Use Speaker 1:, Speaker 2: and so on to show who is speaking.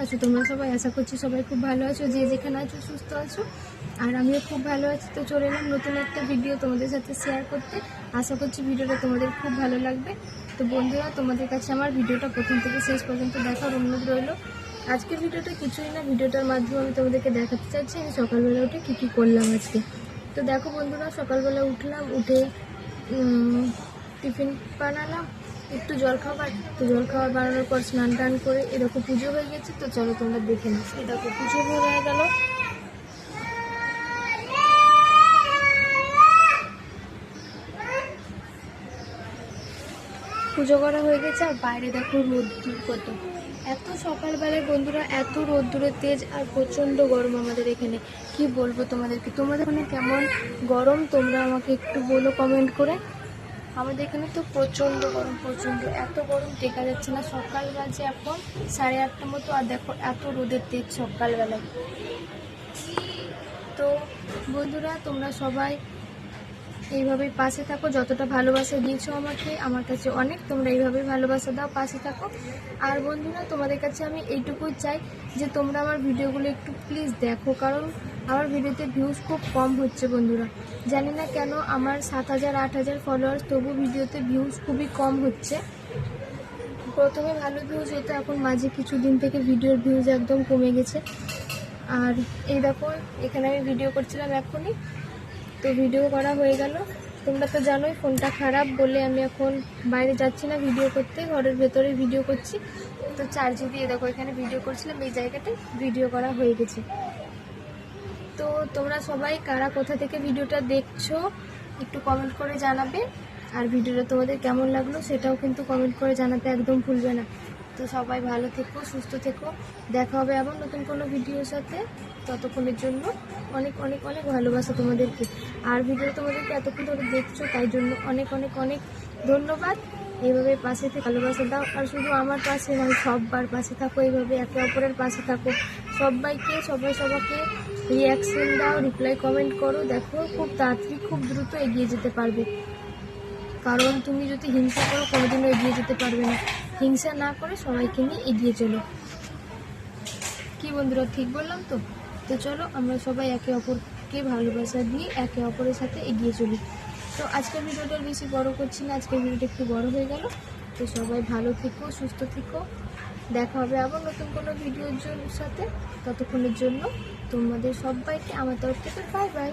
Speaker 1: আছো তোমরা সবাই? আশা করছি সবাই খুব ভালো আছো, যে যেখানে আছো সুস্থ আছো। আর আমিও খুব ভালো আছি। তো চলে এলাম নতুন একটা ভিডিও তোমাদের সাথে শেয়ার করতে। আশা করছি ভিডিওটা তোমাদের খুব ভালো লাগবে। তো বন্ধুরা, তোমাদের কাছে আমার ভিডিওটা প্রথম থেকে শেষ পর্যন্ত দেখার অনুরোধ রইল। আজকের ভিডিওটা কিছুই না, ভিডিওটার মাধ্যমে আমি তোমাদেরকে দেখাতে চাইছি আমি সকালবেলা উঠে কী কী করলাম আজকে। তো দেখো বন্ধুরা, সকালবেলা উঠলাম, উঠে টিফিন বানালাম, একটু জলখাবার, তো জলখাবার বানানোর পর স্নান টান করে এরকম পুজো হয়ে গেছে। তো চলো তোমরা দেখে নাও। এরকম পুজো হয়ে গেল, পুজো করা হয়ে গেছে। আর বাইরে দেখো রোদ্দুর কত, এত সকালবেলায় বন্ধুরা এত রোদ্দুরের তেজ, আর প্রচণ্ড গরম আমাদের এখানে। কি বলবো তোমাদেরকে, তোমাদের ওখানে কেমন গরম তোমরা আমাকে একটু বলো কমেন্ট করে। আমাদের এখানে তো প্রচণ্ড গরম, প্রচণ্ড, এত গরম টেকা যাচ্ছে না। সকাল বাজে এখন 8:30 মতো, আর দেখো এত রোদের তেজ সকালবেলায়। তো বন্ধুরা, তোমরা সবাই এইভাবেই পাশে থাকো, যতটা ভালোবাসা দিয়েছো আমাকে, আমার কাছে অনেক, তোমরা এইভাবেই ভালোবাসা দাও, পাশে থাকো। আর বন্ধুরা, তোমাদের কাছে আমি এইটুকুই চাই যে তোমরা আমার ভিডিওগুলো একটু প্লিজ দেখো, কারণ আমার ভিডিওতে ভিউজ খুব কম হচ্ছে বন্ধুরা। জানি না কেন, আমার 7,000 8,000 ফলোয়ার্স, তবু ভিডিওতে ভিউজ খুবই কম হচ্ছে। প্রথমে ভালো ভিউজ হতো, এখন মাঝে কিছুদিন থেকে ভিডিওর ভিউজ একদম কমে গেছে। আর এই দেখো, এখানে আমি ভিডিও করছিলাম এখনই, তো ভিডিও করা হয়ে গেল। তোমরা তো জানোই ফোনটা খারাপ বলে আমি এখন বাইরে যাচ্ছি না ভিডিও করতে, ঘরের ভেতরে ভিডিও করছি। তো চার্জে দিয়ে দেখো এখানে ভিডিও করছিলাম, এই জায়গাটায় ভিডিও করা হয়ে গেছে। তো তোমরা সবাই কারা কোথা থেকে ভিডিওটা দেখছো একটু কমেন্ট করে জানাবে। আর ভিডিওটা তোমাদের কেমন লাগলো সেটাও কিন্তু কমেন্ট করে জানাতে একদম ভুলবে না। তো সবাই ভালো থেকো, সুস্থ থেকো, দেখা হবে আবার নতুন কোনো ভিডিওর সাথে। ততক্ষণের জন্য অনেক অনেক অনেক ভালোবাসা তোমাদেরকে। আর ভিডিও তোমাদেরকে এতক্ষণ ধরে দেখছো, তাই জন্য অনেক অনেক অনেক ধন্যবাদ। এইভাবে পাশে থেকে ভালোবাসা দাও, আর শুধু আমার পাশে নয়, সববার পাশে থাকো, এইভাবে একে অপরের পাশে থাকো। সবাইকে সবাইকে রিয়াকশন দাও, রিপ্লাই কমেন্ট করো। দেখো খুব তাড়াতাড়ি খুব দ্রুত এগিয়ে যেতে পারবে, কারণ তুমি যদি হিংসা করো কোনোদিনও এগিয়ে যেতে পারবে না। হিংসা না করে সবাইকে নিয়ে এগিয়ে চলো। কি বন্ধুরা, ঠিক বললাম তো? তো চলো আমরা সবাই একে অপরকে ভালোবাসা দিয়ে একে অপরের সাথে এগিয়ে চলি। তো আজকের ভিডিওটা বেশি বড় করছি না, আজকের ভিডিওটা একটু বড় হয়ে গেল। তো সবাই ভালো থেকো, সুস্থ থেকো, দেখা হবে আবার নতুন কোনো ভিডিওর সাথে। ততক্ষণের জন্য তোমাদের সবাইকে আমার তরফ থেকে বাই বাই।